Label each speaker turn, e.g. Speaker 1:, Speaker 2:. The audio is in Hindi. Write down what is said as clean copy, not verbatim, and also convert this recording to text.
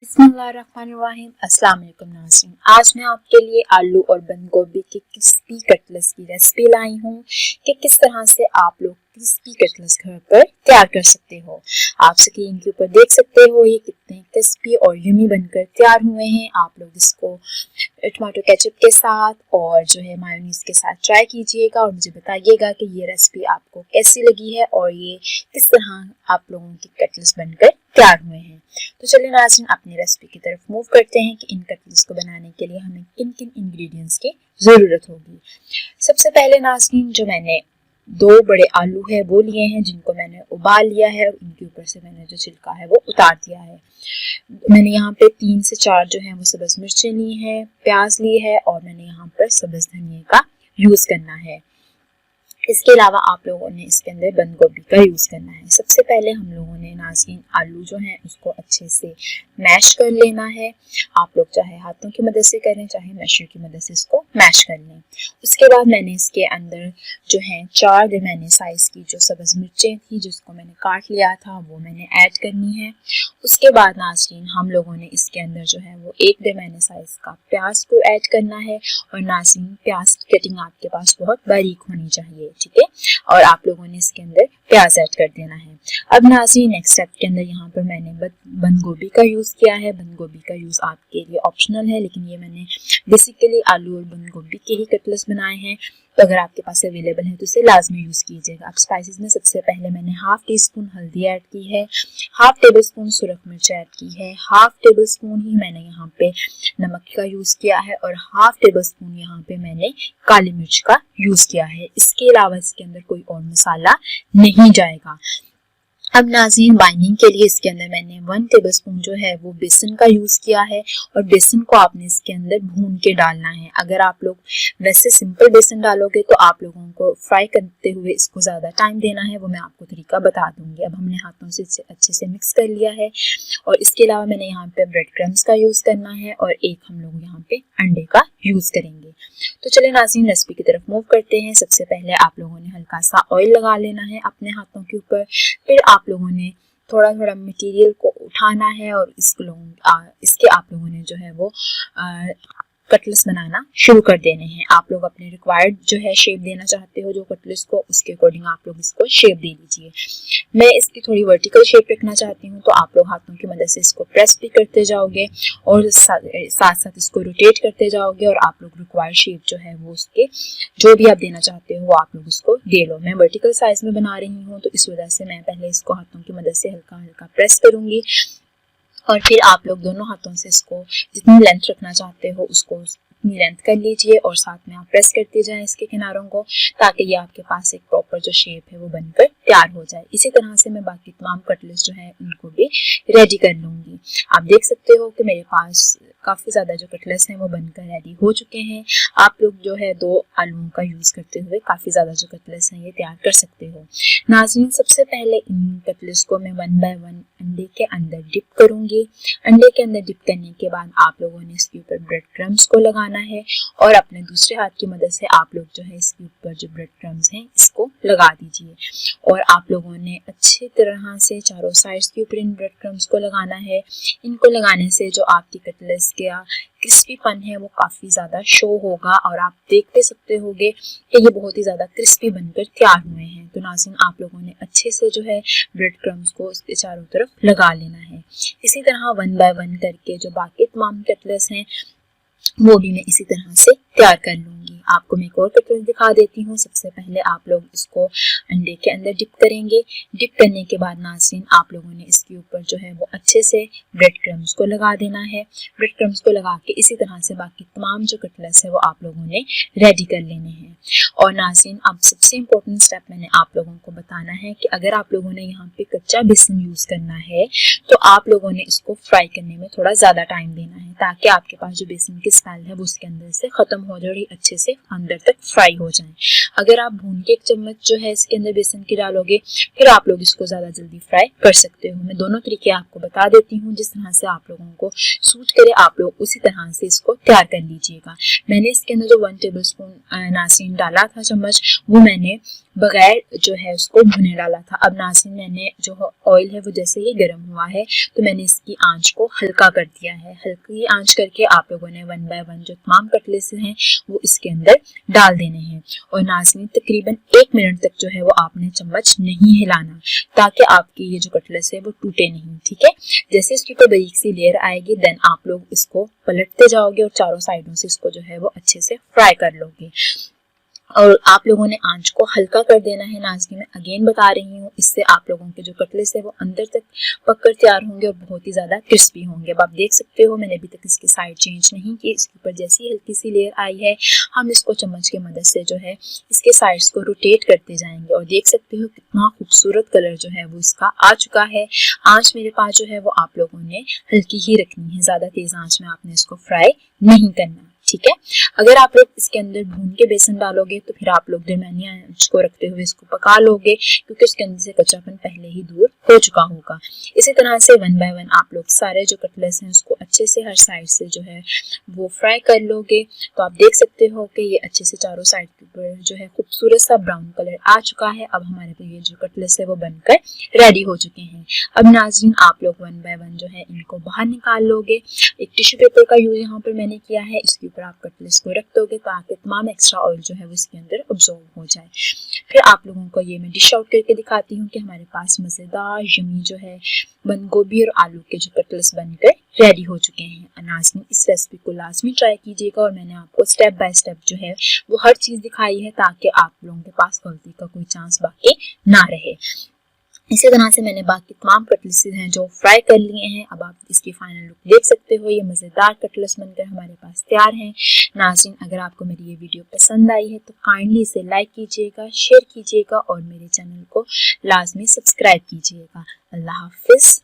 Speaker 1: बिस्मिल्लाहिर्रहमानिर्रहीम। अस्सलाम वालेकुम नाज़रीन। आज मैं आपके लिए आलू और बंद गोभी के क्रिस्पी कटलेट्स की रेसिपी लाई हूँ कि किस तरह से आप लोग क्रिस्पी कटलेट्स घर पर तैयार कर सकते हो। आप स्क्रीन के ऊपर देख सकते हो ये कितने क्रिस्पी और यमी बनकर तैयार हुए हैं। आप लोग इसको टमाटो केचप के साथ और जो है मायोनीज के साथ ट्राई कीजिएगा और मुझे बताइएगा कि ये रेसिपी आपको कैसी लगी है और ये किस तरह आप लोगों की कटलेट्स बनकर तैयार हुए हैं। तो चलिए नाज़रीन अपनी रेसिपी की तरफ मूव करते हैं कि इन कटलेट्स को बनाने के लिए हमें किन किन इंग्रेडिएंट्स की ज़रूरत होगी। सबसे पहले नाज़रीन जो मैंने 2 बड़े आलू है वो लिए हैं, जिनको मैंने उबाल लिया है और इनके ऊपर से मैंने जो छिलका है वो उतार दिया है। मैंने यहाँ पे 3 से 4 जो है वो सब्ज़ मिर्चें ली हैं, प्याज ली है और मैंने यहाँ पर सब्ज़ धनिया का यूज़ करना है। इसके अलावा आप लोगों ने इसके अंदर बंद गोभी का यूज़ करना है। सबसे पहले हम लोगों ने नाज़रीन आलू जो हैं उसको अच्छे से मैश कर लेना है। आप लोग चाहे हाथों की मदद से करें चाहे मैशर की मदद से इसको मैश कर लें। उसके बाद मैंने इसके अंदर जो है 4 दरमियाने साइज़ की जो सब्ज़ मिर्चें थी जिसको मैंने काट लिया था वो मैंने ऐड करनी है। उसके बाद नाज़रीन हम लोगों ने इसके अंदर जो है वो 1 दरमियाने साइज़ का प्याज को ऐड करना है और नाज़रीन प्याज की कटिंग आपके पास बहुत बारीक होनी चाहिए, ठीक है। और आप लोगों ने इसके अंदर प्याज ऐड कर देना है। अब नाज़रीन नेक्स्ट स्टेप के अंदर यहाँ पर मैंने बंद गोभी का यूज़ किया है। बंद गोभी का यूज़ आपके लिए ऑप्शनल है, लेकिन ये मैंने बेसिकली आलू और बंद गोभी के ही कटलेट्स बनाए हैं, तो अगर आपके पास अवेलेबल है तो इसे लाजमी यूज़ कीजिएगा। अब स्पाइसेस में सबसे पहले मैंने हाफ टी स्पून हल्दी ऐड की है, हाफ टेबल स्पून सुरख मिर्च ऐड की है, हाफ टेबल स्पून ही मैंने यहाँ पे नमक का यूज़ किया है और हाफ टेबल स्पून यहाँ पे मैंने काली मिर्च का यूज़ किया है। इसके अलावा इसके अंदर कोई और मसाला नहीं जाएगा। अब नाज़रीन बाइंडिंग के लिए इसके अंदर मैंने 1 टेबलस्पून जो है वो बेसन का यूज़ किया है और बेसन को आपने इसके अंदर भून के डालना है। अगर आप लोग वैसे सिंपल बेसन डालोगे तो आप लोगों को फ्राई करते हुए इसको ज़्यादा टाइम देना है, वो मैं आपको तरीका बता दूंगी। अब हमने हाथों से इसे अच्छे से मिक्स कर लिया है और इसके अलावा मैंने यहाँ पे ब्रेड क्रम्स का यूज़ करना है और एक हम लोग यहाँ पे अंडे का यूज़ करेंगे। तो चलिए नाज़रीन रेसिपी की तरफ मूव करते हैं। सबसे पहले आप लोगों ने हल्का सा ऑयल लगा लेना है अपने हाथों के ऊपर, फिर आप लोगों ने थोड़ा थोड़ा मटेरियल को उठाना है और इसके आप लोगों ने जो है वो कटलेट्स बनाना शुरू कर देने हैं। आप लोग अपने रिक्वायर्ड जो है शेप देना चाहते हो जो कटलेट्स को, उसके अकॉर्डिंग आप लोग इसको शेप दे लीजिए। मैं इसकी थोड़ी वर्टिकल शेप रखना चाहती हूँ, तो आप लोग हाथों की मदद से इसको प्रेस भी करते जाओगे और साथ साथ इसको रोटेट करते जाओगे और आप लोग रिक्वायर्ड शेप जो है वो उसके जो भी आप देना चाहते हो वो आप लोग उसको दे लो। मैं वर्टिकल साइज में बना रही हूँ तो इस वजह से मैं पहले इसको हाथों की मदद से हल्का हल्का प्रेस करूँगी और फिर आप लोग दोनों हाथों से इसको जितनी लेंथ रखना चाहते हो उसको उतनी लेंथ कर लीजिए और साथ में आप प्रेस करते जाएं इसके किनारों को, ताकि ये आपके पास एक प्रॉपर जो शेप है वो बनकर तैयार हो जाए। इसी तरह से मैं बाकी तमाम कटलेट्स जो है उनको भी रेडी कर लूँगी। आप देख सकते हो कि मेरे पास काफ़ी ज़्यादा जो कटलेट्स हैं वो बनकर रेडी हो चुके हैं। आप लोग जो है 2 आलूओं का यूज़ करते हुए काफ़ी ज़्यादा जो कटलेट्स हैं ये तैयार कर सकते हो। नाज़रीन सबसे पहले इन कटलेट्स को मैं 1 बाय 1 अंडे के अंदर डिप करूँगी। अंडे के अंदर डिप करने के बाद आप लोगों ने इसके ऊपर ब्रेड क्रम्स को लगाना है और अपने दूसरे हाथ की मदद से आप लोग जो है इसके ऊपर जो ब्रेड क्रम्स हैं इसको लगा दीजिए और आप लोगों ने अच्छी तरह से चारों साइड्स के ऊपर इन ब्रेड क्रम्स को लगाना है। इनको लगाने से जो आपकी कटलेट्स का क्रिस्पीपन है वो काफ़ी ज़्यादा शो होगा और आप देख भी सकते होगे कि ये बहुत ही ज़्यादा क्रिस्पी बनकर तैयार हुए हैं। तो नाज़रीन आप लोगों ने अच्छे से जो है ब्रेड क्रम्स को उसके चारों तरफ लगा लेना है। इसी तरह 1 बाय 1 करके जो बाकी तमाम कटलेट्स हैं वो भी मैं इसी तरह से तैयार कर लूँगी। आपको मैं एक और कटलेट दिखा देती हूँ। सबसे पहले आप लोग इसको अंडे के अंदर डिप करेंगे। डिप करने के बाद नाज़रीन आप लोगों ने इसके ऊपर जो है वो अच्छे से ब्रेड क्रम्स को लगा देना है। ब्रेड क्रम्स को लगा के इसी तरह से बाकी तमाम जो कटलेट्स है वो आप लोगों ने रेडी कर लेने हैं। और नाज़रीन अब सबसे इम्पोर्टेंट स्टेप मैंने आप लोगों को बताना है कि अगर आप लोगों ने यहाँ पे कच्चा बेसन यूज़ करना है तो आप लोगों ने इसको फ्राई करने में थोड़ा ज़्यादा टाइम देना है, ताकि आपके पास जो बेसन की स्मेल है वो उसके अंदर से ख़त्म हो जाए और अच्छे से अंदर तक फ्राई हो जाए। अगर आप भून के 1 चम्मच जो है इसके अंदर बेसन की डालोगे फिर आप लोग इसको ज़्यादा जल्दी फ्राई कर सकते हो। मैं दोनों तरीके आपको बता देती हूँ, जिस तरह से आप लोगों को सूट करे आप लोग उसी तरह से इसको तैयार कर लीजिएगा। मैंने इसके अंदर जो 1 टेबल स्पून नाज़रीन डाला था चम्मच, वो मैंने बगैर जो है उसको भुने डाला था। अब नाज़रीन मैंने जो ऑयल है वो जैसे ही गर्म हुआ है तो मैंने इसकी आंच को हल्का कर दिया है। हल्की आंच करके आप लोगों ने 1 बाय 1 जो तमाम कटलेस हैं वो इसके अंदर डाल देने हैं और नाज़रीन तकरीबन 1 मिनट तक जो है वो आपने चम्मच नहीं हिलाना ताकि आपकी ये जो कटलेस है वो टूटे नहीं, ठीक है। जैसे इसकी कोई बारीक सी लेयर आएगी देन आप लोग इसको पलटते जाओगे और चारों साइडों से इसको जो है वो अच्छे से फ्राई कर लोगे और आप लोगों ने आंच को हल्का कर देना है। नाज़रीन मैं अगेन बता रही हूँ, इससे आप लोगों के जो कटलेस है वो अंदर तक पककर तैयार होंगे और बहुत ही ज़्यादा क्रिस्पी होंगे। अब आप देख सकते हो मैंने अभी तक इसकी साइड चेंज नहीं की, इसके ऊपर जैसी हल्की सी लेयर आई है हम इसको चम्मच की मदद से जो है इसके साइड्स को रोटेट करते जाएंगे और देख सकते हो कितना खूबसूरत कलर जो है वो इसका आ चुका है। आँच मेरे पास जो है वो आप लोगों ने हल्की ही रखनी है, ज़्यादा तेज़ आँच में आपने इसको फ्राई नहीं करना, ठीक है। अगर आप लोग इसके अंदर भून के बेसन डालोगे तो फिर आप लोग दरमियानी आंच को रखते हुए इसको पका लोगे क्योंकि उसके अंदर से कच्चापन पहले ही दूर हो चुका होगा। इसी तरह से 1 बाय 1 आप लोग सारे जो कटलेस हैं उसको अच्छे से हर साइड से जो है वो फ्राई कर लोगे। तो आप देख सकते हो कि ये अच्छे से चारों साइड के ऊपर जो है खूबसूरत सा ब्राउन कलर आ चुका है। अब हमारे पे ये जो कटलेस है वो बनकर रेडी हो चुके हैं। अब नाज़रीन आप लोग 1 बाय 1 जो है इनको बाहर निकाल लोगे। एक टिश्यू पेपर का यूज यहाँ पर मैंने किया है, इसके ऊपर आप कटलेस को रख दोगे ताकि तमाम एक्स्ट्रा ऑयल जो है वो इसके अंदर अब्जॉर्ब हो जाए। फिर आप लोगों को ये मैं डिश आउट करके दिखाती हूँ कि हमारे पास मज़ेदार यमी जो है बंद गोभी और आलू के जो कटलेस बनकर रेडी हो चुके हैं। नाज़रीन इस रेसिपी को लाजमी ट्राई कीजिएगा और मैंने आपको स्टेप बाय स्टेप जो है वो हर चीज़ दिखाई है ताकि आप लोगों के पास गलती का कोई चांस बाकी ना रहे। इसी तरह से मैंने बाकी तमाम कटलेस हैं जो फ्राई कर लिए हैं। अब आप इसकी फाइनल लुक देख सकते हो, ये मज़ेदार कटलेस बनकर हमारे पास तैयार हैं। नाज़रीन अगर आपको मेरी ये वीडियो पसंद आई है तो काइंडली इसे लाइक कीजिएगा, शेयर कीजिएगा और मेरे चैनल को लाजमी सब्सक्राइब कीजिएगा। अल्लाह हाफिज़।